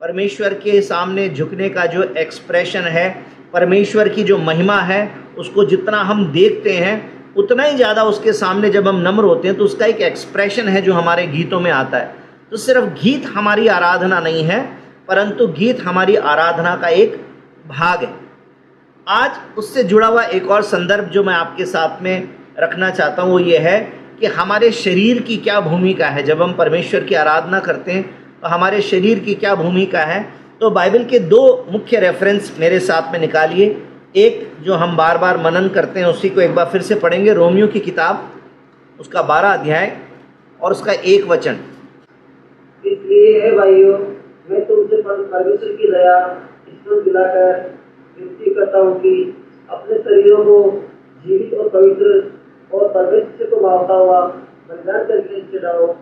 परमेश्वर के सामने झुकने का जो एक्सप्रेशन है, परमेश्वर की जो महिमा है, उसको जितना हम देखते हैं उतना ही ज़्यादा उसके सामने जब हम नम्र होते हैं तो उसका एक एक्सप्रेशन है जो हमारे गीतों में आता है। तो सिर्फ गीत हमारी आराधना नहीं है, परंतु गीत हमारी आराधना का एक भाग है। आज उससे जुड़ा हुआ एक और संदर्भ जो मैं आपके साथ में रखना चाहता हूँ वो ये है कि हमारे शरीर की क्या भूमिका है। जब हम परमेश्वर की आराधना करते हैं तो हमारे शरीर की क्या भूमिका है। तो बाइबल के दो मुख्य रेफरेंस मेरे साथ में निकालिए। एक जो हम बार बार मनन करते हैं उसी को एक बार फिर से पढ़ेंगे, रोमियो की किताब उसका 12 अध्याय और उसका 1 वचन। इसलिए हे भाइयों, मैं तुमसे परमेश्वर की दया ईश्वर दिलाकर विनती करता हूँ कि अपने शरीरों को जीवित और पवित्र और परमेश्वर को भावता हुआ बलिदान करके चढ़ाओ,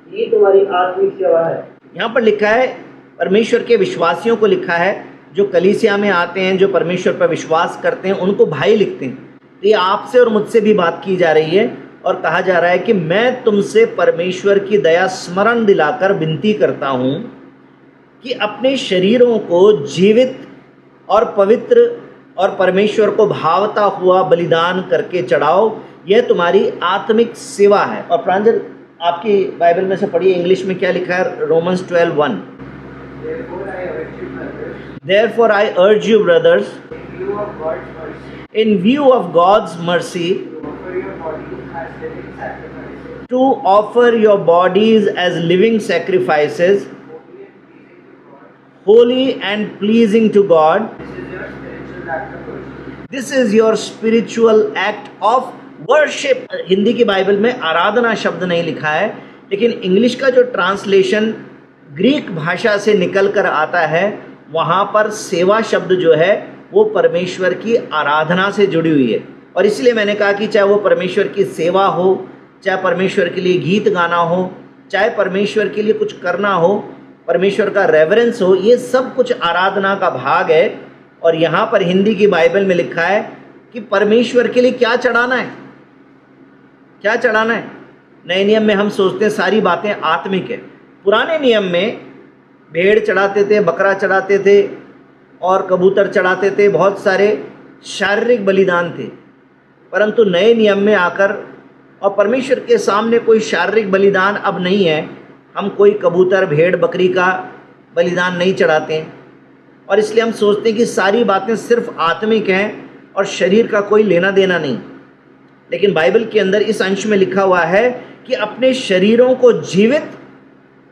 ये तुम्हारी आत्मिक सेवा है। यहाँ पर लिखा है, परमेश्वर के विश्वासियों को लिखा है, जो कलीसिया में आते हैं, जो परमेश्वर पर विश्वास करते हैं, उनको भाई लिखते हैं। तो ये आपसे और मुझसे भी बात की जा रही है और कहा जा रहा है कि मैं तुमसे परमेश्वर की दया स्मरण दिलाकर विनती करता हूँ कि अपने शरीरों को जीवित और पवित्र और परमेश्वर को भावता हुआ बलिदान करके चढ़ाओ, यह तुम्हारी आत्मिक सेवा है। और प्रांजल आपकी बाइबल में से पढ़िए, इंग्लिश में क्या लिखा है, Romans 12:1। Therefore I urge you brothers, in view of God's mercy, to offer your bodies as living sacrifices, holy and pleasing to God. This is your spiritual act of worship. Hindi की Bible में आराधना शब्द नहीं लिखा है, लेकिन English का जो translation Greek भाषा से निकल कर आता है वहाँ पर सेवा शब्द जो है वो परमेश्वर की आराधना से जुड़ी हुई है। और इसलिए मैंने कहा कि चाहे वो परमेश्वर की सेवा हो, चाहे परमेश्वर के लिए गीत गाना हो, चाहे परमेश्वर के लिए कुछ करना हो, परमेश्वर का रेवरेंस हो, ये सब कुछ आराधना का भाग है। और यहाँ पर हिंदी की बाइबल में लिखा है कि परमेश्वर के लिए क्या चढ़ाना है, क्या चढ़ाना है। नए नियम में हम सोचते हैं सारी बातें आत्मिक है। पुराने नियम में भेड़ चढ़ाते थे, बकरा चढ़ाते थे और कबूतर चढ़ाते थे, बहुत सारे शारीरिक बलिदान थे। परंतु नए नियम में आकर और परमेश्वर के सामने कोई शारीरिक बलिदान अब नहीं है। हम कोई कबूतर, भेड़, बकरी का बलिदान नहीं चढ़ाते हैं और इसलिए हम सोचते हैं कि सारी बातें सिर्फ आत्मिक हैं और शरीर का कोई लेना देना नहीं। लेकिन बाइबल के अंदर इस अंश में लिखा हुआ है कि अपने शरीरों को जीवित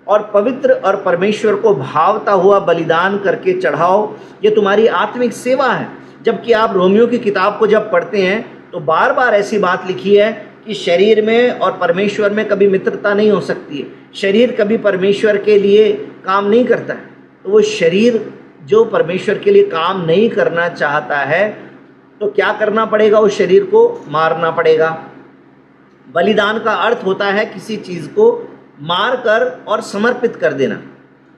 और पवित्र और परमेश्वर को भावता हुआ बलिदान करके चढ़ाओ, ये तुम्हारी आत्मिक सेवा है। जबकि आप रोमियो की किताब को जब पढ़ते हैं तो बार बार ऐसी बात लिखी है कि शरीर में और परमेश्वर में कभी मित्रता नहीं हो सकती है। शरीर कभी परमेश्वर के लिए काम नहीं करता है। तो वो शरीर जो परमेश्वर के लिए काम नहीं करना चाहता है तो क्या करना पड़ेगा, उस शरीर को मारना पड़ेगा। बलिदान का अर्थ होता है किसी चीज़ को मार कर और समर्पित कर देना,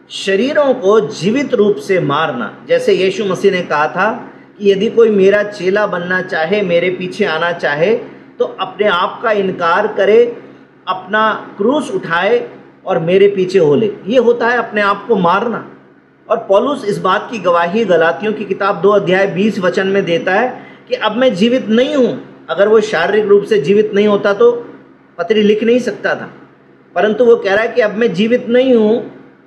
शरीरों को जीवित रूप से मारना। जैसे यीशु मसीह ने कहा था कि यदि कोई मेरा चेला बनना चाहे, मेरे पीछे आना चाहे, तो अपने आप का इनकार करे, अपना क्रूस उठाए और मेरे पीछे हो ले। ये होता है अपने आप को मारना। और पौलुस इस बात की गवाही गलातियों की किताब 2 अध्याय 20 वचन में देता है कि अब मैं जीवित नहीं हूँ। अगर वो शारीरिक रूप से जीवित नहीं होता तो पत्री लिख नहीं सकता था, परंतु वो कह रहा है कि अब मैं जीवित नहीं हूँ,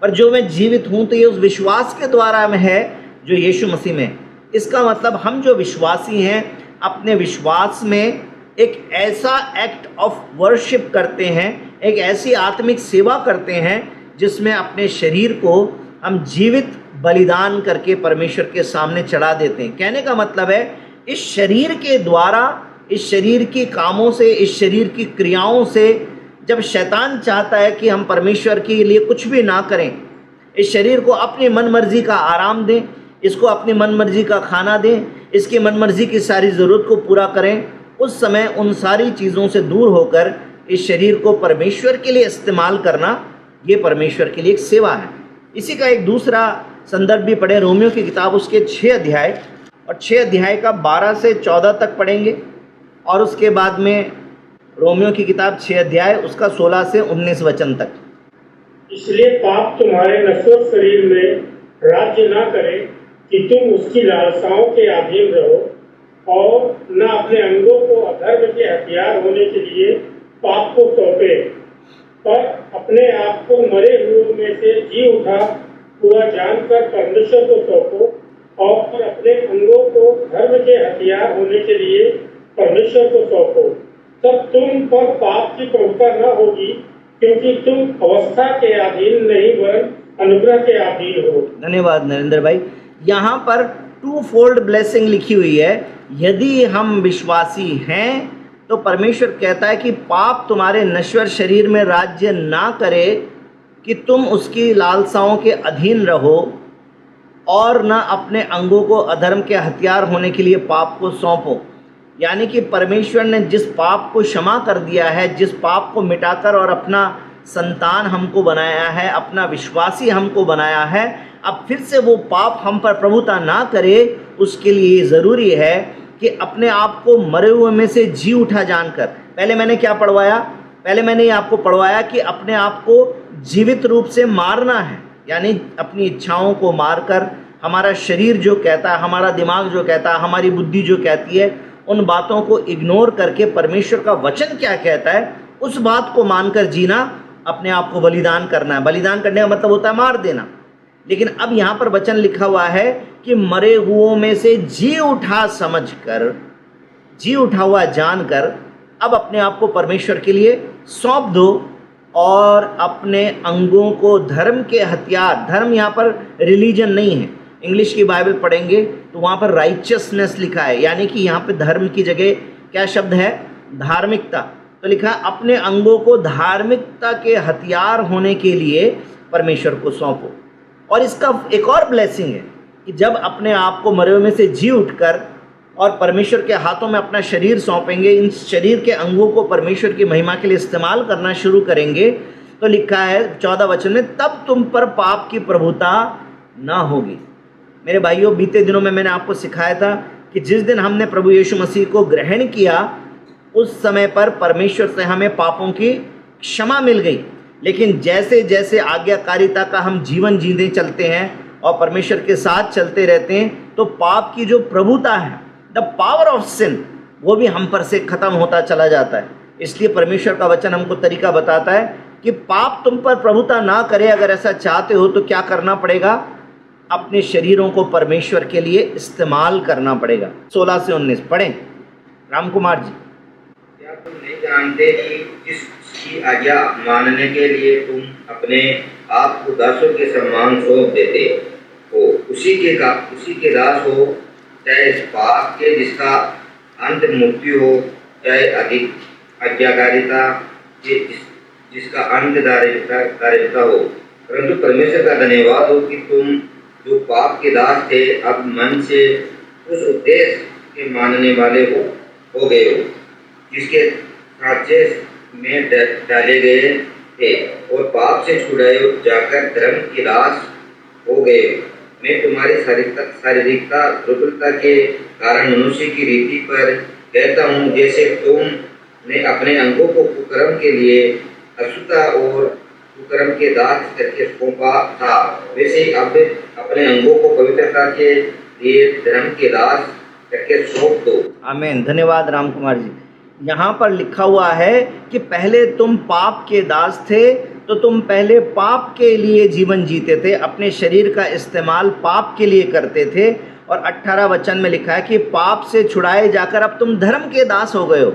पर जो मैं जीवित हूँ तो ये उस विश्वास के द्वारा में है जो यीशु मसीह में। इसका मतलब हम जो विश्वासी हैं अपने विश्वास में एक ऐसा एक्ट ऑफ वर्शिप करते हैं, एक ऐसी आत्मिक सेवा करते हैं जिसमें अपने शरीर को हम जीवित बलिदान करके परमेश्वर के सामने चढ़ा देते हैं। कहने का मतलब है इस शरीर के द्वारा, इस शरीर की कामों से, इस शरीर की क्रियाओं से जब शैतान चाहता है कि हम परमेश्वर के लिए कुछ भी ना करें, इस शरीर को अपनी मनमर्जी का आराम दें, इसको अपनी मनमर्जी का खाना दें, इसकी मनमर्जी की सारी ज़रूरत को पूरा करें, उस समय उन सारी चीज़ों से दूर होकर इस शरीर को परमेश्वर के लिए इस्तेमाल करना, ये परमेश्वर के लिए एक सेवा है। इसी का एक दूसरा संदर्भ भी पढ़े, रोमियो की किताब उसके 6 अध्याय और 6 अध्याय का 12 से 14 तक पढ़ेंगे और उसके बाद में रोमियो की किताब 6 अध्याय उसका 16 से 19 वचन तक। इसलिए पाप तुम्हारे नश्वर शरीर में राज्य न करे कि तुम उसकी लालसाओं के अधीन रहो और न अपने अंगों को अधर्म के हथियार होने के लिए पाप को सौंपे, पर अपने आप को मरे हुए में से जी उठा हुआ जानकर परमेश्वर को सौंपो और अपने अंगों को धर्म के हथियार होने के लिए परमेश्वर को सौंपो। तब तुम पर पाप की प्रभुता न होगी, क्योंकि तुम अवस्था के अधीन नहीं वरन अनुग्रह के अधीन हो। धन्यवाद नरेंद्र भाई। यहाँ पर टू फोल्ड ब्लेसिंग लिखी हुई है। यदि हम विश्वासी हैं तो परमेश्वर कहता है कि पाप तुम्हारे नश्वर शरीर में राज्य ना करे कि तुम उसकी लालसाओं के अधीन रहो और न अपने अंगों को अधर्म के हथियार होने के लिए पाप को सौंपो। यानी कि परमेश्वर ने जिस पाप को क्षमा कर दिया है, जिस पाप को मिटाकर और अपना संतान हमको बनाया है, अपना विश्वासी हमको बनाया है, अब फिर से वो पाप हम पर प्रभुता ना करे, उसके लिए ज़रूरी है कि अपने आप को मरे हुए में से जी उठा जानकर। पहले मैंने क्या पढ़वाया? पहले मैंने ये आपको पढ़वाया कि अपने आप को जीवित रूप से मारना है, यानी अपनी इच्छाओं को मारकर, हमारा शरीर जो कहता है, हमारा दिमाग जो कहता है, हमारी बुद्धि जो कहती है, उन बातों को इग्नोर करके परमेश्वर का वचन क्या कहता है उस बात को मानकर जीना, अपने आप को बलिदान करना है। बलिदान करने का मतलब होता है मार देना। लेकिन अब यहाँ पर वचन लिखा हुआ है कि मरे हुओं में से जी उठा समझकर, जी उठा हुआ जानकर अब अपने आप को परमेश्वर के लिए सौंप दो और अपने अंगों को धर्म के हथियार, धर्म यहाँ पर रिलीजन नहीं है, इंग्लिश की बाइबल पढ़ेंगे तो वहाँ पर राइचियसनेस लिखा है, यानी कि यहाँ पे धर्म की जगह क्या शब्द है? धार्मिकता। तो लिखा है अपने अंगों को धार्मिकता के हथियार होने के लिए परमेश्वर को सौंपो। और इसका एक और ब्लेसिंग है कि जब अपने आप को मरे हुए में से जी उठकर और परमेश्वर के हाथों में अपना शरीर सौंपेंगे, इन शरीर के अंगों को परमेश्वर की महिमा के लिए इस्तेमाल करना शुरू करेंगे, तो लिखा है 14 वचन में, तब तुम पर पाप की प्रभुता ना होगी। मेरे भाइयों, बीते दिनों में मैंने आपको सिखाया था कि जिस दिन हमने प्रभु यीशु मसीह को ग्रहण किया उस समय पर परमेश्वर से हमें पापों की क्षमा मिल गई। लेकिन जैसे जैसे आज्ञाकारिता का हम जीवन जीने चलते हैं और परमेश्वर के साथ चलते रहते हैं, तो पाप की जो प्रभुता है, द पावर ऑफ सिन, वो भी हम पर से खत्म होता चला जाता है। इसलिए परमेश्वर का वचन हमको तरीका बताता है कि पाप तुम पर प्रभुता ना करे। अगर ऐसा चाहते हो तो क्या करना पड़ेगा? अपने शरीरों को परमेश्वर के लिए इस्तेमाल करना पड़ेगा। 16 से 19 पढ़ें राम कुमार जी। क्या तुम नहीं जानते कि जिसकी आज्ञा मानने के लिए तुम अपने आप को दासों के समान सौंप देते हो, उसी के दास हो, चाहे इस पाप के जिसका अंत मृत्यु हो, चाहे अधिक आज्ञाकारिता के जिसका अंत धार्मिकता हो। परंतु परमेश्वर का धन्यवाद हो कि तुम जो पाप के दास थे अब मन से उस उद्देश्य के मानने वाले हो गए हो जिसके साँचे में डाले गए थे, और पाप से छुड़ाए जाकर धर्म के दास हो गए। मैं तुम्हारी शारीरिकता दुर्बलता के कारण मनुष्य की रीति पर कहता हूँ, जैसे तुमने अपने अंगों को कुकर्म के लिए अशुद्धता और कुकर्म के दास करके सौंपा था, वैसे ही अब अपने अंगों को पवित्रता के लिए धर्म के दास करके सौंप दो। आमीन। धन्यवाद राम कुमार जी। यहाँ पर लिखा हुआ है कि पहले तुम पाप के दास थे, तो तुम पहले पाप के लिए जीवन जीते थे, अपने शरीर का इस्तेमाल पाप के लिए करते थे। और 18 वचन में लिखा है कि पाप से छुड़ाए जाकर अब तुम धर्म के दास हो गए हो।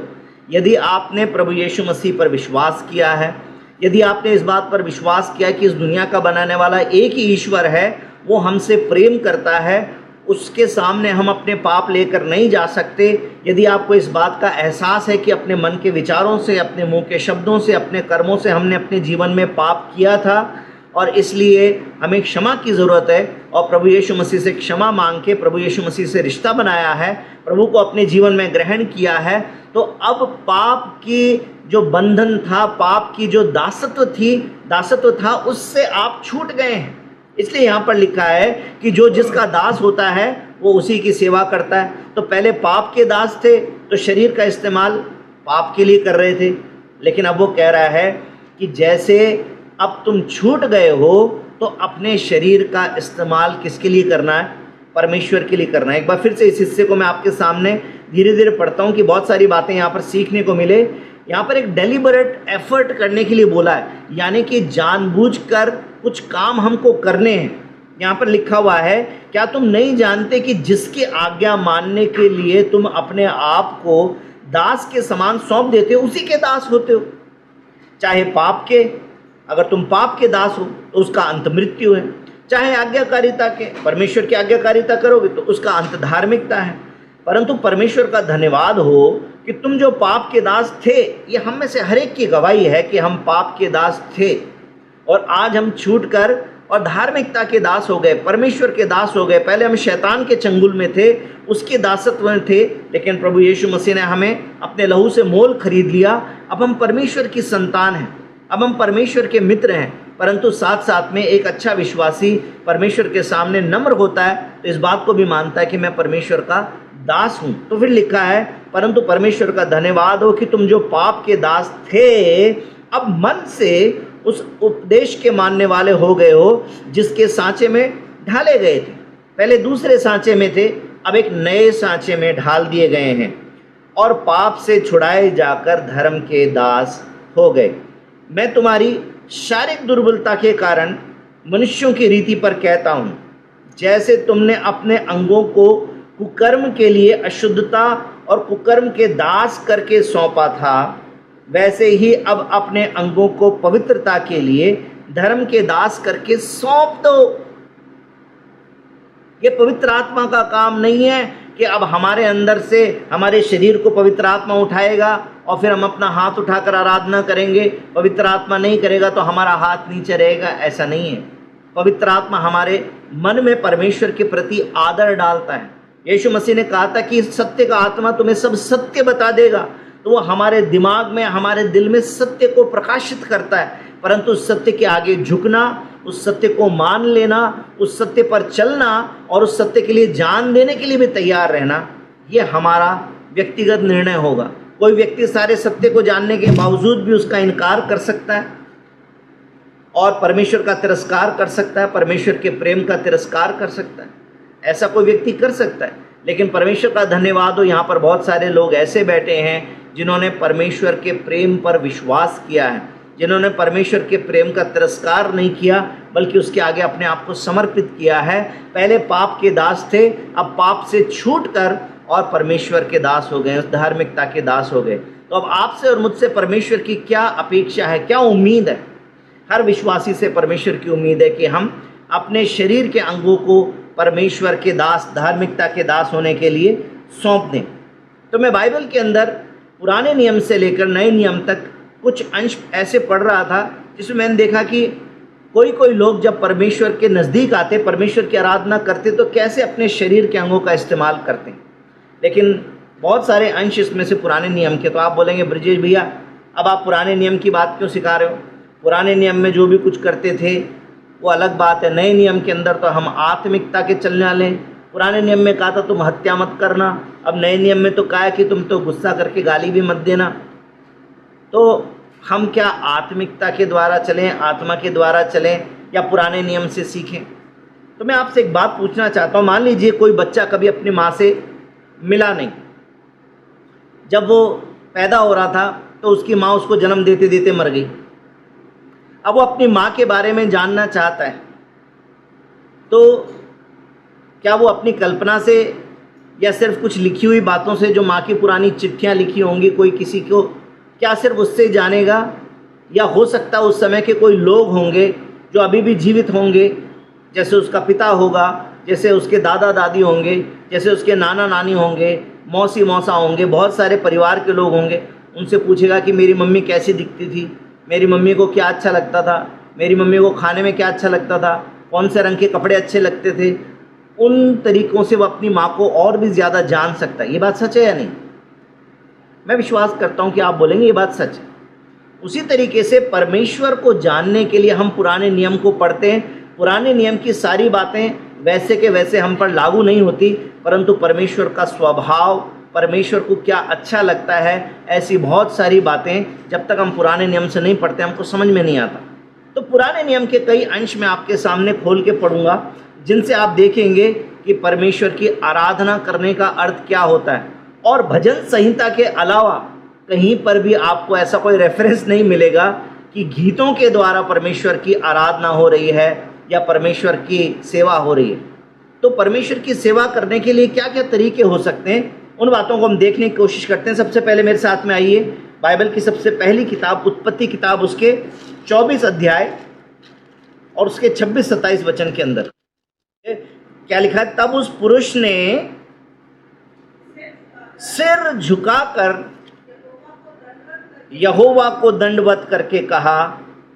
यदि आपने प्रभु यीशु मसीह पर विश्वास किया है, यदि आपने इस बात पर विश्वास किया कि इस दुनिया का बनाने वाला एक ही ईश्वर है, वो हमसे प्रेम करता है, उसके सामने हम अपने पाप लेकर नहीं जा सकते, यदि आपको इस बात का एहसास है कि अपने मन के विचारों से, अपने मुंह के शब्दों से, अपने कर्मों से हमने अपने जीवन में पाप किया था और इसलिए हमें क्षमा की ज़रूरत है, और प्रभु यीशु मसीह से क्षमा मांग के प्रभु यीशु मसीह से रिश्ता बनाया है, प्रभु को अपने जीवन में ग्रहण किया है, तो अब पाप की जो बंधन था, पाप की जो दासत्व था, उससे आप छूट गए हैं। इसलिए यहाँ पर लिखा है कि जो जिसका दास होता है वो उसी की सेवा करता है। तो पहले पाप के दास थे तो शरीर का इस्तेमाल पाप के लिए कर रहे थे, लेकिन अब वो कह रहा है कि जैसे अब तुम छूट गए हो तो अपने शरीर का इस्तेमाल किसके लिए करना है? परमेश्वर के लिए करना है। एक बार फिर से इस हिस्से को मैं आपके सामने धीरे धीरे पढ़ता हूँ कि बहुत सारी बातें यहाँ पर सीखने को मिले। यहाँ पर एक डेलिबरेट एफर्ट करने के लिए बोला है, यानी कि जानबूझकर कुछ काम हमको करने हैं। यहाँ पर लिखा हुआ है, क्या तुम नहीं जानते कि जिसकी आज्ञा मानने के लिए तुम अपने आप को दास के समान सौंप देते हो, उसी के दास होते हो। चाहे पाप के, अगर तुम पाप के दास हो तो उसका अंत मृत्यु है। चाहे आज्ञाकारिता के, परमेश्वर की आज्ञाकारिता करोगे तो उसका अंत धार्मिकता है। परंतु परमेश्वर का धन्यवाद हो कि तुम जो पाप के दास थे, ये हम में से हर एक की गवाही है कि हम पाप के दास थे और आज हम छूट कर और धार्मिकता के दास हो गए, परमेश्वर के दास हो गए। पहले हम शैतान के चंगुल में थे, उसके दासत्व में थे, लेकिन प्रभु यीशु मसीह ने हमें अपने लहू से मोल खरीद लिया। अब हम परमेश्वर की संतान हैं, अब हम परमेश्वर के मित्र हैं। परंतु साथ साथ में एक अच्छा विश्वासी परमेश्वर के सामने नम्र होता है तो इस बात को भी मानता है कि मैं परमेश्वर का दास हूँ। तो फिर लिखा है, परंतु परमेश्वर का धन्यवाद हो कि तुम जो पाप के दास थे, अब मन से उस उपदेश के मानने वाले हो गए हो जिसके सांचे में ढाले गए थे। पहले दूसरे सांचे में थे, अब एक नए सांचे में ढाल दिए गए हैं और पाप से छुड़ाए जाकर धर्म के दास हो गए। मैं तुम्हारी शारीरिक दुर्बलता के कारण मनुष्यों की रीति पर कहता हूँ, जैसे तुमने अपने अंगों को कुकर्म के लिए अशुद्धता और कुकर्म के दास करके सौंपा था, वैसे ही अब अपने अंगों को पवित्रता के लिए धर्म के दास करके सौंप दो। ये पवित्र आत्मा का काम नहीं है कि अब हमारे अंदर से हमारे शरीर को पवित्र आत्मा उठाएगा और फिर हम अपना हाथ उठाकर आराधना करेंगे। पवित्र आत्मा नहीं करेगा तो हमारा हाथ नीचे रहेगा, ऐसा नहीं है। पवित्र आत्मा हमारे मन में परमेश्वर के प्रति आदर डालता है। यीशु मसीह ने कहा था कि सत्य का आत्मा तुम्हें सब सत्य बता देगा, तो वो हमारे दिमाग में, हमारे दिल में सत्य को प्रकाशित करता है। परंतु उस सत्य के आगे झुकना, उस सत्य को मान लेना, उस सत्य पर चलना और उस सत्य के लिए जान देने के लिए भी तैयार रहना, ये हमारा व्यक्तिगत निर्णय होगा। कोई व्यक्ति सारे सत्य को जानने के बावजूद भी उसका इनकार कर सकता है और परमेश्वर का तिरस्कार कर सकता है, परमेश्वर के प्रेम का तिरस्कार कर सकता है। ऐसा कोई व्यक्ति कर सकता है। लेकिन परमेश्वर का धन्यवाद हो, यहाँ पर बहुत सारे लोग ऐसे बैठे हैं जिन्होंने परमेश्वर के प्रेम पर विश्वास किया है, जिन्होंने परमेश्वर के प्रेम का तिरस्कार नहीं किया बल्कि उसके आगे अपने आप को समर्पित किया है। पहले पाप के दास थे, अब पाप से छूटकर और परमेश्वर के दास हो गए, उस धार्मिकता के दास हो गए। तो अब आपसे और मुझसे परमेश्वर की क्या अपेक्षा है, क्या उम्मीद है? हर विश्वासी से परमेश्वर की उम्मीद है कि हम अपने शरीर के अंगों को परमेश्वर के दास, धार्मिकता के दास होने के लिए सौंप दें। तो मैं बाइबल के अंदर पुराने नियम से लेकर नए नियम तक कुछ अंश ऐसे पढ़ रहा था जिसमें मैंने देखा कि कोई लोग जब परमेश्वर के नज़दीक आते, परमेश्वर की आराधना करते, तो कैसे अपने शरीर के अंगों का इस्तेमाल करते हैं। लेकिन बहुत सारे अंश इसमें से पुराने नियम के। तो आप बोलेंगे, ब्रजेश भैया अब आप पुराने नियम की बात क्यों सिखा रहे हो? पुराने नियम में जो भी कुछ करते थे वो अलग बात है, नए नियम के अंदर तो हम आत्मिकता के चलने वाले हैं। पुराने नियम में कहा था तुम हत्या मत करना, अब नए नियम में तो कहा है कि तुम तो गुस्सा करके गाली भी मत देना। तो हम क्या आत्मिकता के द्वारा चलें, आत्मा के द्वारा चलें, या पुराने नियम से सीखें? तो मैं आपसे एक बात पूछना चाहता हूँ। मान लीजिए कोई बच्चा कभी अपनी माँ से मिला नहीं, जब वो पैदा हो रहा था तो उसकी माँ उसको जन्म देते देते मर गई। अब वो अपनी माँ के बारे में जानना चाहता है, तो क्या वो अपनी कल्पना से या सिर्फ कुछ लिखी हुई बातों से, जो माँ की पुरानी चिट्ठियाँ लिखी होंगी कोई किसी को, क्या सिर्फ उससे जानेगा? या हो सकता है उस समय के कोई लोग होंगे जो अभी भी जीवित होंगे, जैसे उसका पिता होगा, जैसे उसके दादा दादी होंगे, जैसे उसके नाना नानी होंगे, मौसी मौसा होंगे, बहुत सारे परिवार के लोग होंगे। उनसे पूछेगा कि मेरी मम्मी कैसी दिखती थी, मेरी मम्मी को क्या अच्छा लगता था, मेरी मम्मी को खाने में क्या अच्छा लगता था, कौन से रंग के कपड़े अच्छे लगते थे। उन तरीक़ों से वो अपनी माँ को और भी ज़्यादा जान सकता है। ये बात सच है या नहीं? मैं विश्वास करता हूँ कि आप बोलेंगे ये बात सच है। उसी तरीके से परमेश्वर को जानने के लिए हम पुराने नियम को पढ़ते हैं। पुराने नियम की सारी बातें वैसे के वैसे हम पर लागू नहीं होती, परंतु परमेश्वर का स्वभाव, परमेश्वर को क्या अच्छा लगता है, ऐसी बहुत सारी बातें जब तक हम पुराने नियम से नहीं पढ़ते हमको समझ में नहीं आता। तो पुराने नियम के कई अंश मैं आपके सामने खोल के पढ़ूंगा, जिनसे आप देखेंगे कि परमेश्वर की आराधना करने का अर्थ क्या होता है। और भजन संहिता के अलावा कहीं पर भी आपको ऐसा कोई रेफरेंस नहीं मिलेगा कि गीतों के द्वारा परमेश्वर की आराधना हो रही है या परमेश्वर की सेवा हो रही है। तो परमेश्वर की सेवा करने के लिए क्या क्या तरीके हो सकते हैं, उन बातों को हम देखने की कोशिश करते हैं। सबसे पहले मेरे साथ में आइए, बाइबल की सबसे पहली किताब उत्पत्ति किताब, उसके 24 अध्याय और उसके 26-27 वचन के अंदर क्या लिखा है? तब उस पुरुष ने सिर झुकाकर यहोवा को दंडवत करके कहा।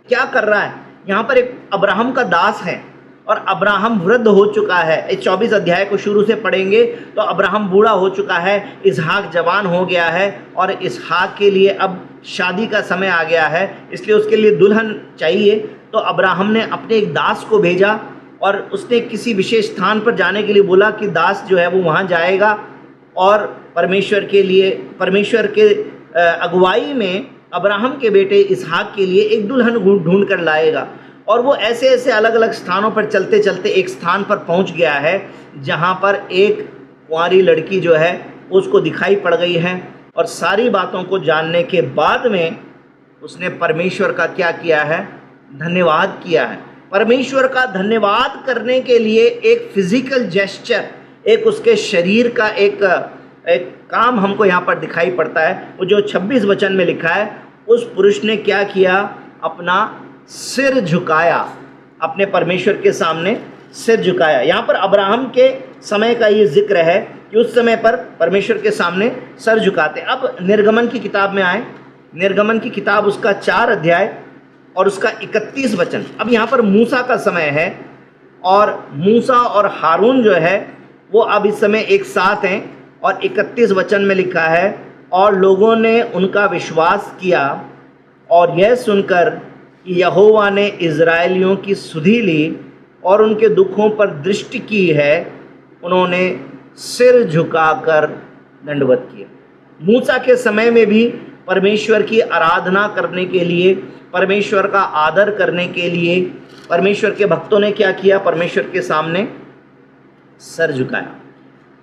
क्या कर रहा है यहाँ पर? एक अब्राहम का दास है और अब्राहम वृद्ध हो चुका है। इस 24 अध्याय को शुरू से पढ़ेंगे तो अब्राहम बूढ़ा हो चुका है, इसहाक जवान हो गया है और इसहाक के लिए अब शादी का समय आ गया है, इसलिए उसके लिए दुल्हन चाहिए। तो अब्राहम ने अपने एक दास को भेजा और उसने किसी विशेष स्थान पर जाने के लिए बोला कि दास जो है वो वहाँ जाएगा और परमेश्वर के अगुवाई में अब्राहम के बेटे इसहाक के लिए एक दुल्हन ढूंढ कर लाएगा। और वो ऐसे ऐसे अलग अलग स्थानों पर चलते चलते एक स्थान पर पहुंच गया है जहां पर एक कुंवारी लड़की जो है उसको दिखाई पड़ गई है। और सारी बातों को जानने के बाद में उसने परमेश्वर का क्या किया है? धन्यवाद किया है। परमेश्वर का धन्यवाद करने के लिए एक फिजिकल जेस्चर, एक उसके शरीर का एक काम हमको यहाँ पर दिखाई पड़ता है। वो जो 26 वचन में लिखा है, उस पुरुष ने क्या किया? अपना सिर झुकाया, अपने परमेश्वर के सामने सिर झुकाया। यहाँ पर अब्राहम के समय का ये जिक्र है कि उस समय पर परमेश्वर के सामने सर झुकाते। अब निर्गमन की किताब में आए, निर्गमन की किताब उसका 4 अध्याय और उसका 31 वचन। अब यहाँ पर मूसा का समय है और मूसा और हारून जो है वो अब इस समय एक साथ हैं। और 31 वचन में लिखा है, और लोगों ने उनका विश्वास किया और यह सुनकर कि यहोवा ने इज़राइलियों की सुधि ली और उनके दुखों पर दृष्टि की है, उन्होंने सिर झुकाकर दंडवत किया। मूसा के समय में भी परमेश्वर की आराधना करने के लिए, परमेश्वर का आदर करने के लिए परमेश्वर के भक्तों ने क्या किया? परमेश्वर के सामने सर झुकाया।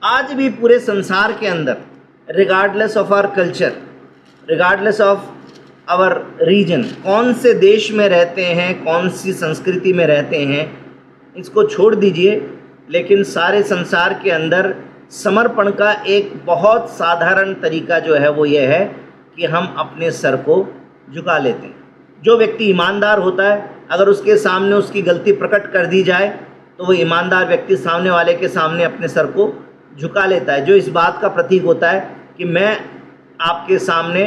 आज भी पूरे संसार के अंदर, regardless of our culture, regardless of our region, कौन से देश में रहते हैं, कौन सी संस्कृति में रहते हैं, इसको छोड़ दीजिए, लेकिन सारे संसार के अंदर समर्पण का एक बहुत साधारण तरीका जो है वो ये है कि हम अपने सर को झुका लेते हैं। जो व्यक्ति ईमानदार होता है, अगर उसके सामने उसकी गलती प्रकट कर दी जाए तो वो ईमानदार व्यक्ति सामने वाले के सामने अपने सर को झुका लेता है, जो इस बात का प्रतीक होता है कि मैं आपके सामने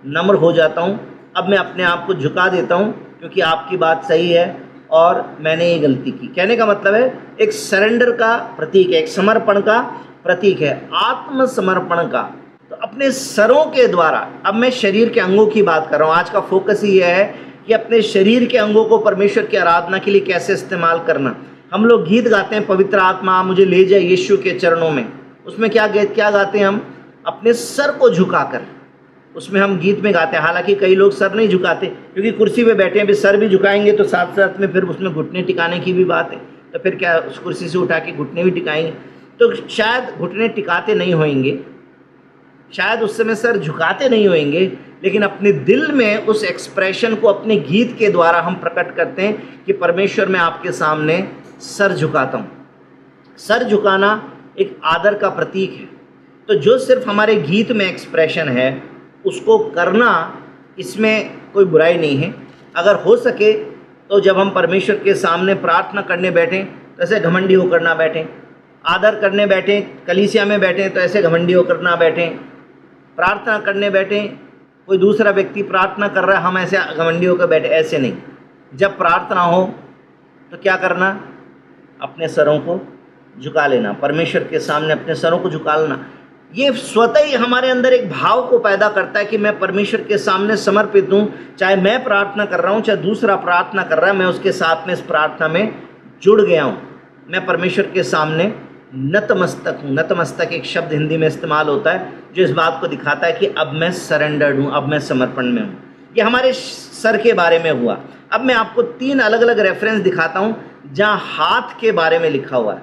नम्र हो जाता हूँ, अब मैं अपने आप को झुका देता हूँ क्योंकि आपकी बात सही है और मैंने ये गलती की। कहने का मतलब है एक सरेंडर का प्रतीक है, एक समर्पण का प्रतीक है, आत्मसमर्पण का। तो अपने सरों के द्वारा, अब मैं शरीर के अंगों की बात कर रहा हूँ, आज का फोकस ही है कि अपने शरीर के अंगों को परमेश्वर की आराधना के लिए कैसे इस्तेमाल करना। हम लोग गीत गाते हैं, पवित्र आत्मा मुझे ले जाए यीशु के चरणों में, उसमें क्या गाते हैं? हम अपने सर को झुकाकर उसमें हम गीत में गाते हैं। हालांकि कई लोग सर नहीं झुकाते क्योंकि कुर्सी पे बैठे हैं, भी सर भी झुकाएंगे तो साथ साथ में फिर उसमें घुटने टिकाने की भी बात है, तो फिर क्या उस कुर्सी से उठा के घुटने भी टिकाएंगे? तो शायद घुटने टिकाते नहीं होंगे, शायद उस समय सर झुकाते नहीं होंगे, लेकिन अपने दिल में उस एक्सप्रेशन को अपने गीत के द्वारा हम प्रकट करते हैं कि परमेश्वर मैं आपके सामने सर झुकाता हूँ। सर झुकाना एक आदर का प्रतीक है। तो जो सिर्फ हमारे गीत में एक्सप्रेशन है उसको करना, इसमें कोई बुराई नहीं है। अगर हो सके तो जब हम परमेश्वर के सामने प्रार्थना करने बैठें तो ऐसे घमंडी होकर ना बैठें, आदर करने बैठें, कलीसिया में बैठें तो ऐसे घमंडी होकर ना बैठें, प्रार्थना करने बैठें, कोई दूसरा व्यक्ति प्रार्थना कर रहा है हम ऐसे घमंडी होकर बैठे, ऐसे नहीं। जब प्रार्थना हो तो क्या करना? अपने सरों को झुका लेना, परमेश्वर के सामने अपने सरों को झुका लेना। ये स्वतः ही हमारे अंदर एक भाव को पैदा करता है कि मैं परमेश्वर के सामने समर्पित हूँ, चाहे मैं प्रार्थना कर रहा हूँ चाहे दूसरा प्रार्थना कर रहा है, मैं उसके साथ में इस प्रार्थना में जुड़ गया हूँ। मैं परमेश्वर के सामने नतमस्तक हूँ। नतमस्तक एक शब्द हिंदी में इस्तेमाल होता है जो इस बात को दिखाता है कि अब मैं सरेंडर्ड हूँ, अब मैं समर्पण में हूँ। ये हमारे सर के बारे में हुआ। अब मैं आपको 3 अलग अलग रेफरेंस दिखाता हूँ जहाँ हाथ के बारे में लिखा हुआ है,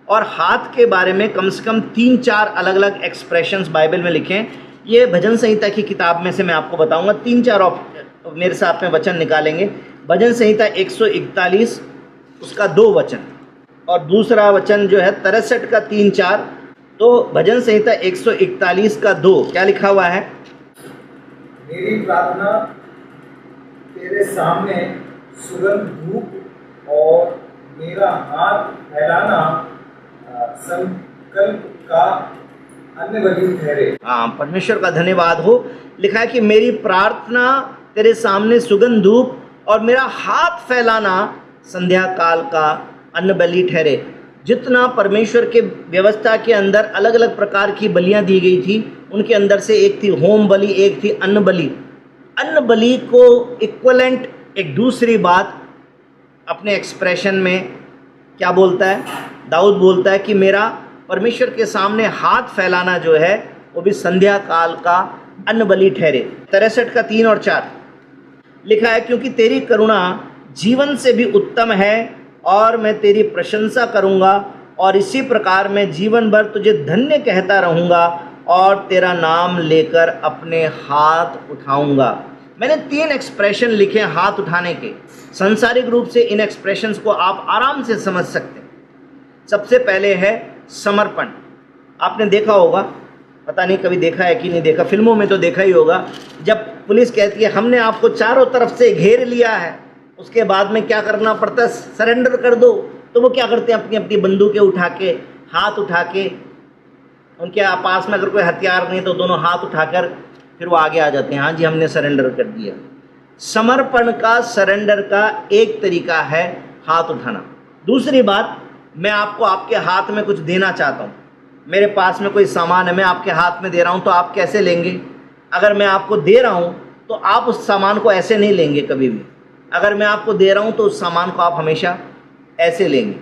और हाथ के बारे में कम से कम 3-4 अलग अलग एक्सप्रेशंस बाइबल में लिखे हैं। ये भजन संहिता की किताब में से मैं आपको बताऊंगा। 3-4 मेरे साथ में वचन निकालेंगे। भजन संहिता 141 उसका 2 वचन, और दूसरा वचन जो है 63 का 3-4। तो भजन संहिता 141 का 2 क्या लिखा हुआ है? मेरी प्रार्थना तेरे सामने सुगंध धूप और मेरा हाथ फैलाना संकल्प का अन्य बलि ठहरे। हाँ, परमेश्वर का धन्यवाद हो। लिखा है कि मेरी प्रार्थना तेरे सामने सुगंध धूप और मेरा हाथ फैलाना संध्या काल का अन्न बलि ठहरे। जितना परमेश्वर के व्यवस्था के अंदर अलग अलग प्रकार की बलियां दी गई थी, उनके अंदर से एक थी होम बलि, एक थी अन्न बलि। अन्न बलि को इक्वलेंट एक दूसरी बात अपने एक्सप्रेशन में क्या बोलता है? दाऊद बोलता है कि मेरा परमेश्वर के सामने हाथ फैलाना जो है वो भी संध्या काल का अन्न बलि ठहरे। 63 का 3 और 4 लिखा है, क्योंकि तेरी करुणा जीवन से भी उत्तम है और मैं तेरी प्रशंसा करूंगा, और इसी प्रकार मैं जीवन भर तुझे धन्य कहता रहूंगा और तेरा नाम लेकर अपने हाथ उठाऊंगा। मैंने 3 एक्सप्रेशन लिखे हाथ उठाने के। सांसारिक रूप से इन एक्सप्रेशंस को आप आराम से समझ सकते हैं। सबसे पहले है समर्पण। आपने देखा होगा, पता नहीं कभी देखा है कि नहीं देखा, फिल्मों में तो देखा ही होगा, जब पुलिस कहती है हमने आपको चारों तरफ से घेर लिया है, उसके बाद में क्या करना पड़ता है? सरेंडर कर दो। तो वो क्या करते हैं? अपनी अपनी बंदूकें उठा के, हाथ उठा के, उनके पास में अगर कोई हथियार नहीं तो दोनों हाथ उठाकर फिर वो आगे आ जाते हैं, हाँ जी हमने सरेंडर कर दिया। समर्पण का, सरेंडर का एक तरीका है हाथ उठाना। दूसरी बात, मैं आपको आपके हाथ में कुछ देना चाहता हूँ। मेरे पास में कोई सामान है, मैं आपके हाथ में दे रहा हूँ, तो आप कैसे लेंगे? अगर मैं आपको दे रहा हूँ तो आप उस सामान को ऐसे नहीं लेंगे कभी भी। अगर मैं आपको दे रहा हूँ तो उस सामान को आप हमेशा ऐसे लेंगे।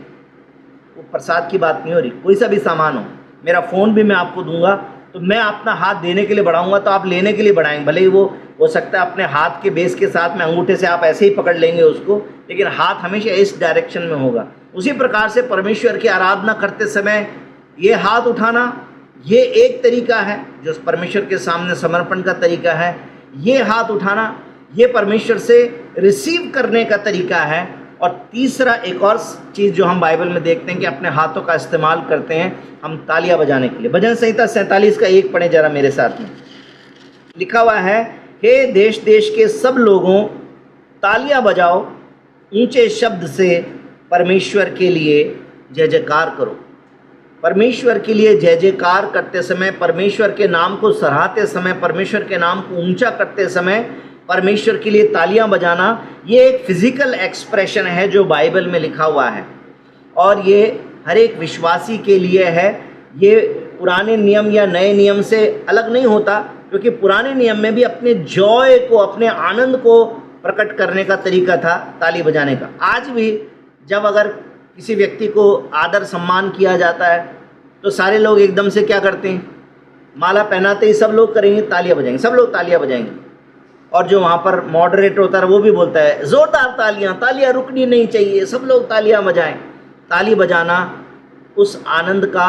वो प्रसाद की बात नहीं हो रही, कोई सा भी सामान हो। मेरा फ़ोन भी मैं आपको दूंगा तो मैं अपना हाथ देने के लिए बढ़ाऊंगा तो आप लेने के लिए बढ़ाएंगे। भले ही वो हो सकता है अपने हाथ के बेस के साथ में अंगूठे से आप ऐसे ही पकड़ लेंगे उसको, लेकिन हाथ हमेशा इस डायरेक्शन में होगा। उसी प्रकार से परमेश्वर की आराधना करते समय ये हाथ उठाना, ये एक तरीका है जो परमेश्वर के सामने समर्पण का तरीका है। ये हाथ उठाना, ये परमेश्वर से रिसीव करने का तरीका है। और तीसरा एक और चीज़ जो हम बाइबल में देखते हैं कि अपने हाथों का इस्तेमाल करते हैं हम तालियां बजाने के लिए। भजन संहिता 47 का 1 पढ़ें जरा मेरे साथ में। लिखा हुआ है, हे देश देश के सब लोगों तालियां बजाओ, ऊंचे शब्द से परमेश्वर के लिए जय जयकार करो। परमेश्वर के लिए जय जयकार करते समय, परमेश्वर के नाम को सराहते समय, परमेश्वर के नाम को ऊंचा करते समय परमेश्वर के लिए तालियां बजाना, ये एक फिजिकल एक्सप्रेशन है जो बाइबल में लिखा हुआ है, और ये हर एक विश्वासी के लिए है। ये पुराने नियम या नए नियम से अलग नहीं होता, क्योंकि पुराने नियम में भी अपने जॉय को, अपने आनंद को प्रकट करने का तरीका था ताली बजाने का। आज भी जब अगर किसी व्यक्ति को आदर सम्मान किया जाता है तो सारे लोग एकदम से क्या करते हैं? माला पहनाते ही सब लोग करेंगे, तालियां बजाएंगे, सब लोग तालियां बजाएंगे। और जो वहाँ पर मॉडरेटर होता है वो भी बोलता है ज़ोरदार तालियां, तालियां रुकनी नहीं चाहिए, सब लोग तालियां बजाएं। ताली बजाना उस आनंद का,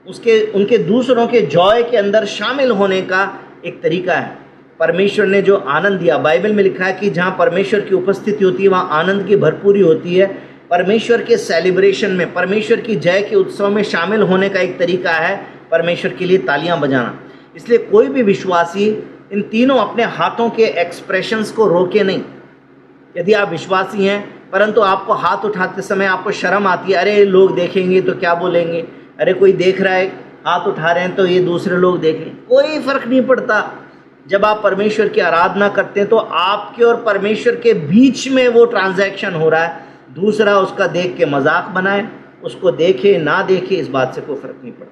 उनके दूसरों के जॉय के अंदर शामिल होने का एक तरीका है। परमेश्वर ने जो आनंद दिया, बाइबल में लिखा है कि जहाँ परमेश्वर की उपस्थिति होती है वहाँ आनंद की भरपूरी होती है। परमेश्वर के सेलिब्रेशन में, परमेश्वर की जय के उत्सव में शामिल होने का एक तरीका है परमेश्वर के लिए तालियां बजाना। इसलिए कोई भी विश्वासी इन तीनों अपने हाथों के एक्सप्रेशंस को रोके नहीं। यदि आप विश्वासी हैं परंतु आपको हाथ उठाते समय आपको शर्म आती है, अरे लोग देखेंगे तो क्या बोलेंगे, अरे कोई देख रहा है हाथ उठा रहे हैं तो ये दूसरे लोग देखें, कोई फर्क नहीं पड़ता। जब आप परमेश्वर की आराधना करते हैं तो आपके और परमेश्वर के बीच में वो ट्रांजैक्शन हो रहा है। दूसरा उसका देख के मजाक बनाए, उसको देखे ना देखे, इस बात से कोई फर्क नहीं पड़ता।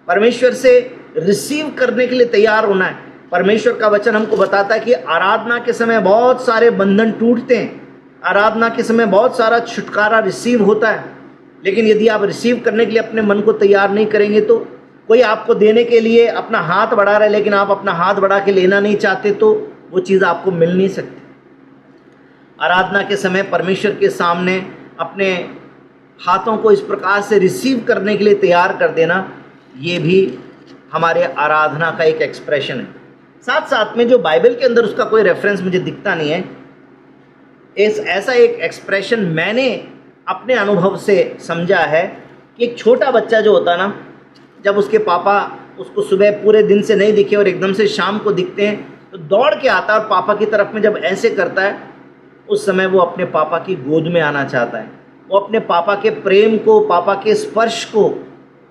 परमेश्वर से रिसीव करने के लिए तैयार होना है। परमेश्वर का वचन हमको बताता है कि आराधना के समय बहुत सारे बंधन टूटते हैं, आराधना के समय बहुत सारा छुटकारा रिसीव होता है। लेकिन यदि आप रिसीव करने के लिए अपने मन को तैयार नहीं करेंगे, तो कोई आपको देने के लिए अपना हाथ बढ़ा रहा है लेकिन आप अपना हाथ बढ़ा के लेना नहीं चाहते, तो वो चीज़ आपको मिल नहीं सकती। आराधना के समय परमेश्वर के सामने अपने हाथों को इस प्रकार से रिसीव करने के लिए तैयार कर देना, ये भी हमारे आराधना का एक एक्सप्रेशन है। साथ साथ में जो बाइबल के अंदर उसका कोई रेफरेंस मुझे दिखता नहीं है, ऐसा एक एक्सप्रेशन मैंने अपने अनुभव से समझा है कि एक छोटा बच्चा जो होता ना, जब उसके पापा उसको सुबह पूरे दिन से नहीं दिखे और एकदम से शाम को दिखते हैं तो दौड़ के आता है और पापा की तरफ में जब ऐसे करता है, उस समय वो अपने पापा की गोद में आना चाहता है। वो अपने पापा के प्रेम को, पापा के स्पर्श को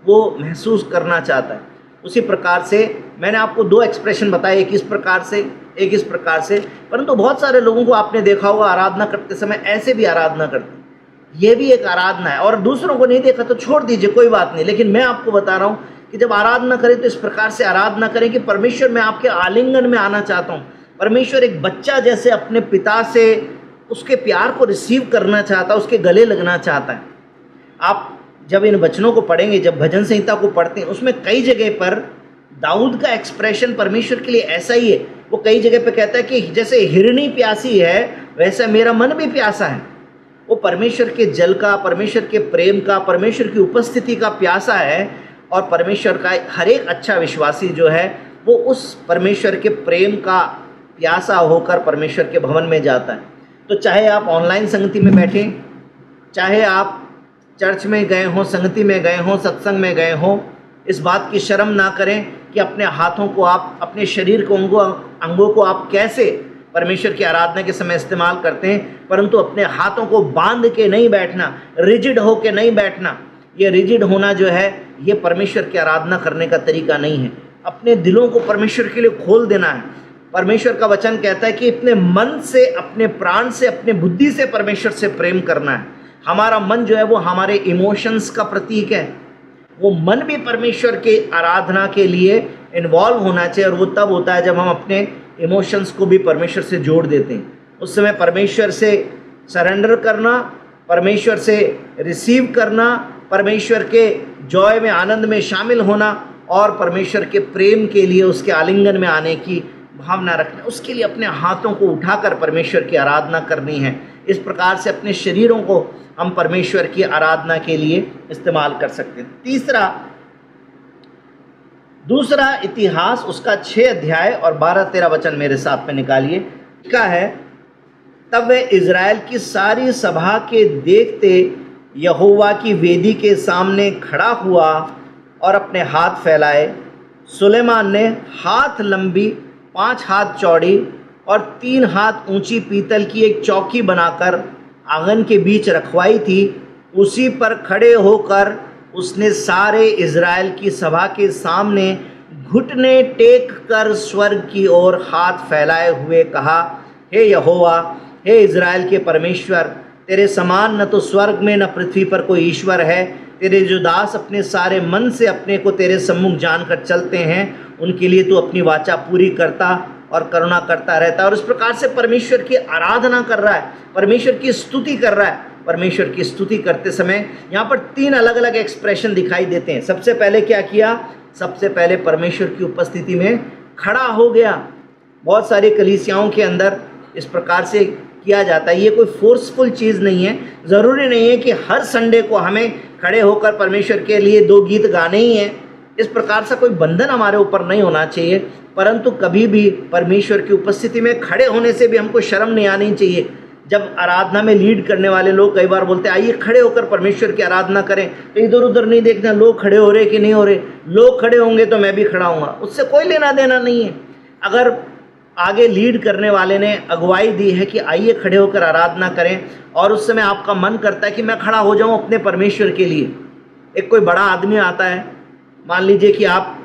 वो महसूस करना चाहता है। उसी प्रकार से मैंने आपको दो एक्सप्रेशन बताए, एक इस प्रकार से, एक इस प्रकार से, परंतु बहुत सारे लोगों को आपने देखा होगा आराधना करते समय ऐसे भी आराधना करते हैं। ये भी एक आराधना है, और दूसरों को नहीं देखा तो छोड़ दीजिए, कोई बात नहीं। लेकिन मैं आपको बता रहा हूँ कि जब आराधना करें तो इस प्रकार से आराधना करें कि परमेश्वर, मैं आपके आलिंगन में आना चाहता हूँ। परमेश्वर एक बच्चा जैसे अपने पिता से उसके प्यार को रिसीव करना चाहता है, उसके गले लगना चाहता है। आप जब इन वचनों को पढ़ेंगे, जब भजन संहिता को पढ़ते हैं, उसमें कई जगह पर दाऊद का एक्सप्रेशन परमेश्वर के लिए ऐसा ही है। वो कई जगह पे कहता है कि जैसे हिरणी प्यासी है वैसा मेरा मन भी प्यासा है। वो परमेश्वर के जल का, परमेश्वर के प्रेम का, परमेश्वर की उपस्थिति का प्यासा है। और परमेश्वर का हर एक अच्छा विश्वासी जो है वो उस परमेश्वर के प्रेम का प्यासा होकर परमेश्वर के भवन में जाता है। तो चाहे आप ऑनलाइन संगति में बैठें, चाहे आप चर्च में गए हों, संगति में गए हों, सत्संग में गए हों, इस बात की शर्म ना करें कि अपने हाथों को आप, अपने शरीर को, अंगों को आप कैसे परमेश्वर की आराधना के समय इस्तेमाल करते हैं, परंतु अपने हाथों को बांध के नहीं बैठना, रिजिड हो के नहीं बैठना। ये रिजिड होना जो है ये परमेश्वर की आराधना करने का तरीका नहीं है। अपने दिलों को परमेश्वर के लिए खोल देना है। परमेश्वर का वचन कहता है कि अपने मन से, अपने प्राण से, अपने बुद्धि से परमेश्वर से प्रेम करना है। हमारा मन जो है वो हमारे इमोशंस का प्रतीक है। वो मन भी परमेश्वर के आराधना के लिए इन्वॉल्व होना चाहिए, और वो तब होता है जब हम अपने इमोशंस को भी परमेश्वर से जोड़ देते हैं। उस समय परमेश्वर से सरेंडर करना, परमेश्वर से रिसीव करना, परमेश्वर के जॉय में, आनंद में शामिल होना, और परमेश्वर के प्रेम के लिए उसके आलिंगन में आने की भावना रखना, उसके लिए अपने हाथों को उठाकर परमेश्वर की आराधना करनी है। इस प्रकार से अपने शरीरों को हम परमेश्वर की आराधना के लिए इस्तेमाल कर सकते हैं। दूसरा इतिहास, उसका 6 अध्याय और 12-13 वचन मेरे साथ में निकालिए। लिखा है, तब वह इज़राइल की सारी सभा के देखते यहोवा की वेदी के सामने खड़ा हुआ और अपने हाथ फैलाए। सुलेमान ने हाथ लंबी, 5 हाथ चौड़ी और 3 हाथ ऊंची पीतल की एक चौकी बनाकर आंगन के बीच रखवाई थी। उसी पर खड़े होकर उसने सारे इज़राइल की सभा के सामने घुटने टेक कर स्वर्ग की ओर हाथ फैलाए हुए कहा, हे यहोवा, हे इज़राइल के परमेश्वर, तेरे समान न तो स्वर्ग में न पृथ्वी पर कोई ईश्वर है। तेरे जो दास अपने सारे मन से अपने को तेरे सम्मुख जानकर चलते हैं, उनके लिए तू अपनी वाचा पूरी करता और करुणा करता रहता है। और इस प्रकार से परमेश्वर की आराधना कर रहा है, परमेश्वर की स्तुति कर रहा है। परमेश्वर की स्तुति करते समय यहाँ पर 3 अलग अलग एक्सप्रेशन दिखाई देते हैं। सबसे पहले क्या किया? सबसे पहले परमेश्वर की उपस्थिति में खड़ा हो गया। बहुत सारी कलीसियाओं के अंदर इस प्रकार से किया जाता है। ये कोई फोर्सफुल चीज़ नहीं है। ज़रूरी नहीं है कि हर संडे को हमें खड़े होकर परमेश्वर के लिए 2 गीत गाने ही हैं। इस प्रकार से कोई बंधन हमारे ऊपर नहीं होना चाहिए, परंतु कभी भी परमेश्वर की उपस्थिति में खड़े होने से भी हमको शर्म नहीं आनी चाहिए। जब आराधना में लीड करने वाले लोग कई बार बोलते हैं आइए खड़े होकर परमेश्वर की आराधना करें, तो इधर उधर नहीं देखना लोग खड़े हो रहे कि नहीं हो रहे। लोग खड़े होंगे तो मैं भी खड़ा होऊंगा, उससे कोई लेना देना नहीं है। अगर आगे लीड करने वाले ने अगुवाई दी है कि आइए खड़े होकर आराधना करें, और उस समय आपका मन करता है कि मैं खड़ा हो जाऊं अपने परमेश्वर के लिए। एक कोई बड़ा आदमी आता है, मान लीजिए कि आप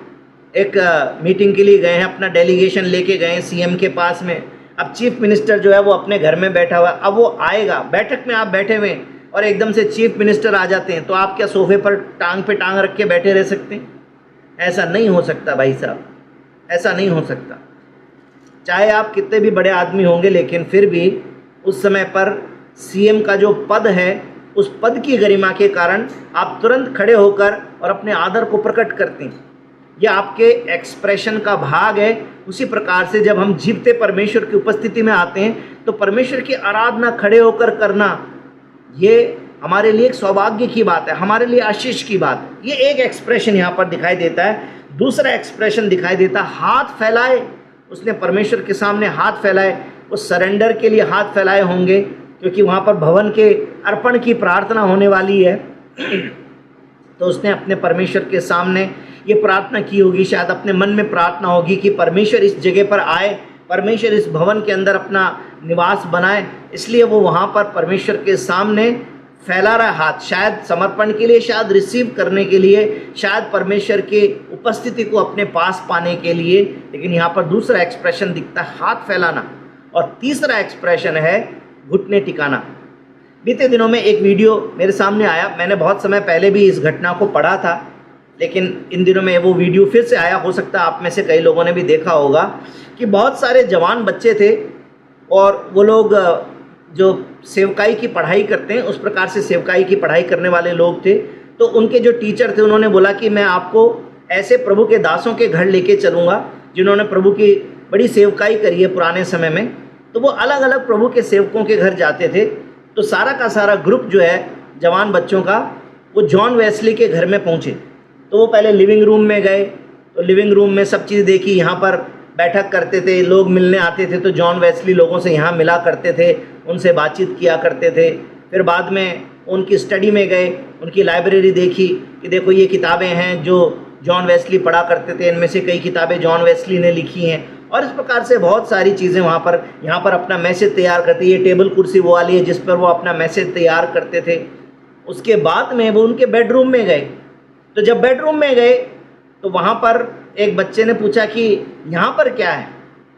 एक मीटिंग के लिए गए हैं, अपना डेलीगेशन लेके गए हैं सीएम के पास में। अब चीफ मिनिस्टर जो है वो अपने घर में बैठा हुआ है, अब वो आएगा, बैठक में आप बैठे हुए हैं और एकदम से चीफ मिनिस्टर आ जाते हैं, तो आप क्या सोफे पर टांग पे टांग रख के बैठे रह सकते हैं? ऐसा नहीं हो सकता भाई साहब, ऐसा नहीं हो सकता। चाहे आप कितने भी बड़े आदमी होंगे, लेकिन फिर भी उस समय पर सीएम का जो पद है, उस पद की गरिमा के कारण आप तुरंत खड़े होकर और अपने आदर को प्रकट करते हैं। यह आपके एक्सप्रेशन का भाग है उसी प्रकार से जब हम जीवते परमेश्वर की उपस्थिति में आते हैं तो परमेश्वर की आराधना खड़े होकर करना, ये हमारे लिए एक सौभाग्य की बात है, हमारे लिए आशीष की बात है। ये एक एक्सप्रेशन यहाँ पर दिखाई देता है। दूसरा एक्सप्रेशन दिखाई देता है हाथ फैलाए, उसने परमेश्वर के सामने हाथ फैलाए। वो सरेंडर के लिए हाथ फैलाए होंगे क्योंकि वहाँ पर भवन के अर्पण की प्रार्थना होने वाली है। तो उसने अपने परमेश्वर के सामने ये प्रार्थना की होगी, शायद अपने मन में प्रार्थना होगी कि परमेश्वर इस जगह पर आए, परमेश्वर इस भवन के अंदर अपना निवास बनाए। इसलिए वो वहाँ पर परमेश्वर के सामने फैला रहा हाथ, शायद समर्पण के लिए, शायद रिसीव करने के लिए, शायद परमेश्वर के उपस्थिति को अपने पास पाने के लिए। लेकिन यहाँ पर दूसरा एक्सप्रेशन दिखता है हाथ फैलाना, और तीसरा एक्सप्रेशन है घुटने टिकाना। बीते दिनों में एक वीडियो मेरे सामने आया, मैंने बहुत समय पहले भी इस घटना को पढ़ा था, लेकिन इन दिनों में वो वीडियो फिर से आया। हो सकता है आप में से कई लोगों ने भी देखा होगा कि बहुत सारे जवान बच्चे थे और वो लोग जो सेवकाई की पढ़ाई करते हैं, उस प्रकार से सेवकाई की पढ़ाई करने वाले लोग थे। तो उनके जो टीचर थे उन्होंने बोला कि मैं आपको ऐसे प्रभु के दासों के घर लेके चलूँगा जिन्होंने प्रभु की बड़ी सेवकाई करी है पुराने समय में। तो वो अलग अलग प्रभु के सेवकों के घर जाते थे। तो सारा का सारा ग्रुप जो है जवान बच्चों का, वो जॉन वेस्ली के घर में पहुँचे। तो वो पहले लिविंग रूम में गए, तो लिविंग रूम में सब चीज़ देखी, यहाँ पर बैठक करते थे, लोग मिलने आते थे, तो जॉन वेस्ली लोगों से यहाँ मिला करते थे, उनसे बातचीत किया करते थे। फिर बाद में उनकी स्टडी में गए, उनकी लाइब्रेरी देखी कि देखो ये किताबें हैं जो जॉन वेस्ली पढ़ा करते थे, इनमें से कई किताबें जॉन वेस्ली ने लिखी हैं। और इस प्रकार से बहुत सारी चीज़ें यहाँ पर अपना मैसेज तैयार करते। ये टेबल कुर्सी वो वाली है जिस पर वो अपना मैसेज तैयार करते थे। उसके बाद में वो उनके बेडरूम में गए। तो जब बेडरूम में गए तो वहाँ पर एक बच्चे ने पूछा कि यहाँ पर क्या है।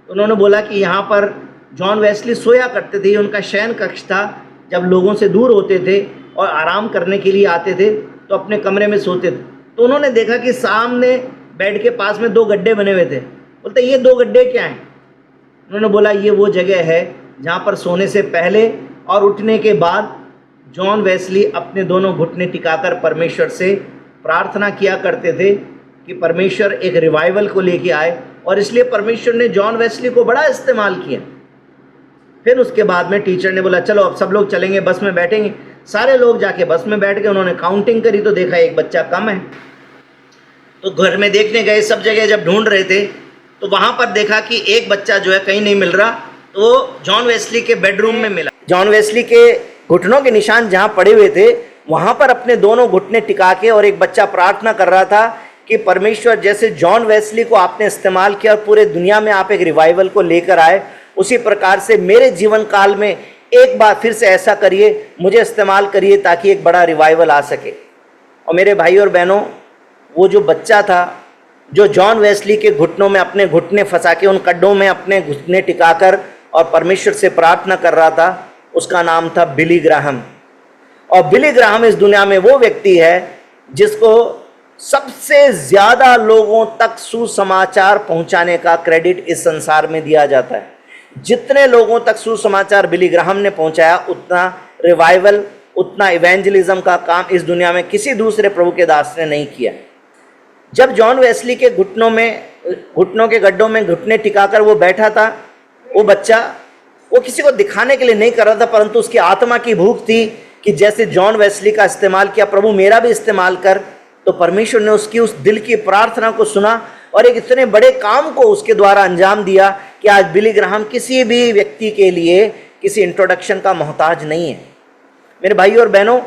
तो उन्होंने बोला कि यहाँ पर जॉन वेस्ली सोया करते थे, ये उनका शयन कक्ष था। जब लोगों से दूर होते थे और आराम करने के लिए आते थे तो अपने कमरे में सोते थे। तो उन्होंने देखा कि सामने बेड के पास में 2 गड्ढे बने हुए थे। बोलते ये 2 गड्ढे क्या हैं? उन्होंने बोला ये वो जगह है जहाँ पर सोने से पहले और उठने के बाद जॉन वेस्ली अपने दोनों घुटने टिकाकर परमेश्वर से प्रार्थना किया करते थे कि परमेश्वर एक रिवाइवल को लेके आए। और इसलिए परमेश्वर ने जॉन वेस्ली को बड़ा इस्तेमाल किया। फिर उसके बाद में टीचर ने बोला चलो अब सब लोग चलेंगे, बस में बैठेंगे। सारे लोग जाके बस में बैठ गए। उन्होंने काउंटिंग करी तो देखा एक बच्चा कम है। तो घर में देखने गए, सब जगह जब ढूंढ रहे थे तो वहाँ पर देखा कि एक बच्चा जो है कहीं नहीं मिल रहा। तो वो जॉन वेस्ली के बेडरूम में मिला। जॉन वेस्ली के घुटनों के निशान जहाँ पड़े हुए थे वहाँ पर अपने दोनों घुटने टिका के और एक बच्चा प्रार्थना कर रहा था कि परमेश्वर जैसे जॉन वेस्ली को आपने इस्तेमाल किया और पूरे दुनिया में आप एक रिवाइवल को लेकर आए, उसी प्रकार से मेरे जीवन काल में एक बार फिर से ऐसा करिए, मुझे इस्तेमाल करिए ताकि एक बड़ा रिवाइवल आ सके। और मेरे भाई और बहनों, वो जो बच्चा था जो जॉन वेस्ली के घुटनों में अपने घुटने फंसा के उन गड्ढों में अपने घुटने टिकाकर और परमेश्वर से प्रार्थना कर रहा था, उसका नाम था बिली ग्राहम। और बिली ग्राहम इस दुनिया में वो व्यक्ति है जिसको सबसे ज़्यादा लोगों तक सुसमाचार पहुंचाने का क्रेडिट इस संसार में दिया जाता है। जितने लोगों तक सुसमाचार बिली ग्राहम ने पहुंचाया, उतना रिवाइवल, उतना इवेंजलिज्म का काम इस दुनिया में किसी दूसरे प्रभु के दास ने नहीं किया। जब जॉन वेस्ली के घुटनों के गड्ढों में घुटने टिकाकर वो बैठा था, वो बच्चा, वो किसी को दिखाने के लिए नहीं कर रहा था, परंतु उसकी आत्मा की भूख थी कि जैसे जॉन वेस्ली का इस्तेमाल किया, प्रभु मेरा भी इस्तेमाल कर। तो परमेश्वर ने उसकी उस दिल की प्रार्थना को सुना और एक इतने बड़े काम को उसके द्वारा अंजाम दिया कि आज बिली ग्राहम किसी भी व्यक्ति के लिए किसी इंट्रोडक्शन का मोहताज नहीं है। मेरे भाई और बहनों,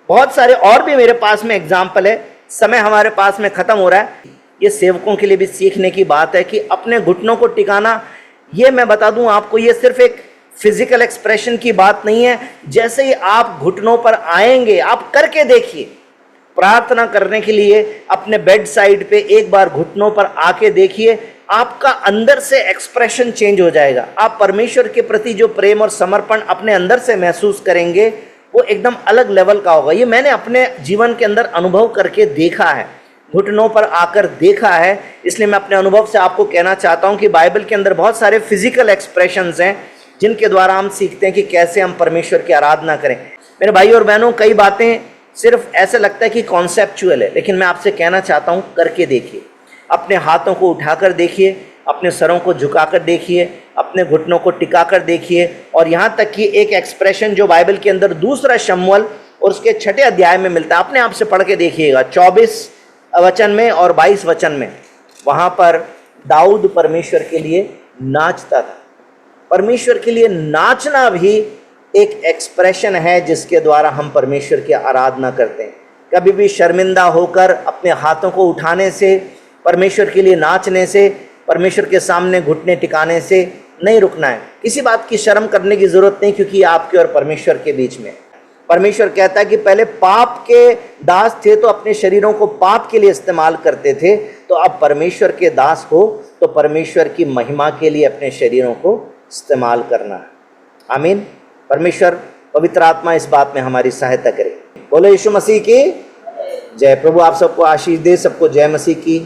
बहुत सारे और भी मेरे पास में एग्जाम्पल है। समय हमारे पास में ख़त्म हो रहा है। ये सेवकों के लिए भी सीखने की बात है कि अपने घुटनों को टिकाना, ये मैं बता दूं आपको, ये सिर्फ एक फिजिकल एक्सप्रेशन की बात नहीं है। जैसे ही आप घुटनों पर आएंगे, आप करके देखिए, प्रार्थना करने के लिए अपने बेड साइड पे एक बार घुटनों पर आके देखिए, आपका अंदर से एक्सप्रेशन चेंज हो जाएगा। आप परमेश्वर के प्रति जो प्रेम और समर्पण अपने अंदर से महसूस करेंगे, वो एकदम अलग लेवल का होगा। ये मैंने अपने जीवन के अंदर अनुभव करके देखा है, घुटनों पर आकर देखा है। इसलिए मैं अपने अनुभव से आपको कहना चाहता हूँ कि बाइबल के अंदर बहुत सारे फिजिकल एक्सप्रेशंस हैं जिनके द्वारा हम सीखते हैं कि कैसे हम परमेश्वर की आराधना करें। मेरे भाई और बहनों, कई बातें सिर्फ ऐसे लगता है कि कॉन्सेप्चुअल है, लेकिन मैं आपसे कहना चाहता हूँ करके देखिए। अपने हाथों को उठाकर देखिए, अपने सरों को झुकाकर देखिए, अपने घुटनों को टिकाकर देखिए। और यहाँ तक कि एक एक्सप्रेशन जो बाइबल के अंदर दूसरा शमूएल और उसके 6 अध्याय में मिलता है, अपने आप से पढ़ के देखिएगा, 24 वचन में और 22 वचन में। वहाँ पर दाऊद परमेश्वर के लिए नाचता था। परमेश्वर के लिए नाचना भी एक एक्सप्रेशन है जिसके द्वारा हम परमेश्वर की आराधना करते हैं। कभी भी शर्मिंदा होकर अपने हाथों को उठाने से, परमेश्वर के लिए नाचने से, परमेश्वर के सामने घुटने टिकाने से नहीं रुकना है। किसी बात की शर्म करने की जरूरत नहीं, क्योंकि आपके और परमेश्वर के बीच में परमेश्वर कहता है कि पहले पाप के दास थे तो अपने शरीरों को पाप के लिए इस्तेमाल करते थे, तो अब परमेश्वर के दास हो तो परमेश्वर की महिमा के लिए अपने शरीरों को इस्तेमाल करना है। आमीन। परमेश्वर पवित्र आत्मा इस बात में हमारी सहायता करे। बोलो यीशु मसीह की जय। प्रभु आप सबको आशीष दे, सबको जय मसीह की।